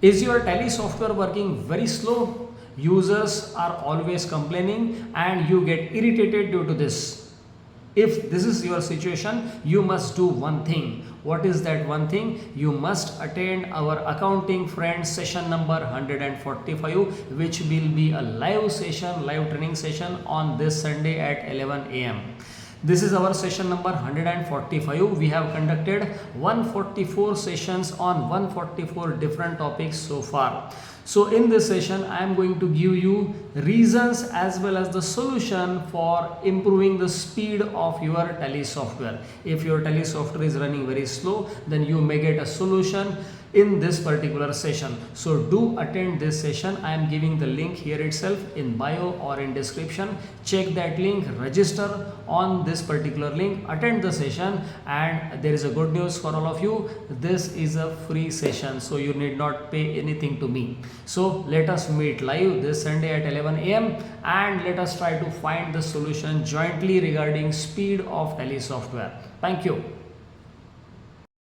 Is your Tally software working very slow? Users are always complaining and you get irritated due to this. If this is your situation, you must do one thing. What is that one thing? You must attend our accounting friends session number 145, which will be a live session, live training session on this Sunday at 11 a.m. This is our session number 145. We have conducted 144 sessions on 144 different topics so far. So in this session, I am going to give you reasons as well as the solution for improving the speed of your Tally software. If your Tally software is running very slow, then you may get a solution in this particular session. So do attend this session. I am giving the link here itself in bio or in description. Check that link, register on this particular link, attend the session, and there is a good news for all of you. This is a free session, so you need not pay anything to me. So let us meet live this Sunday at 11 a.m. and let us try to find the solution jointly regarding speed of Tally software. Thank you.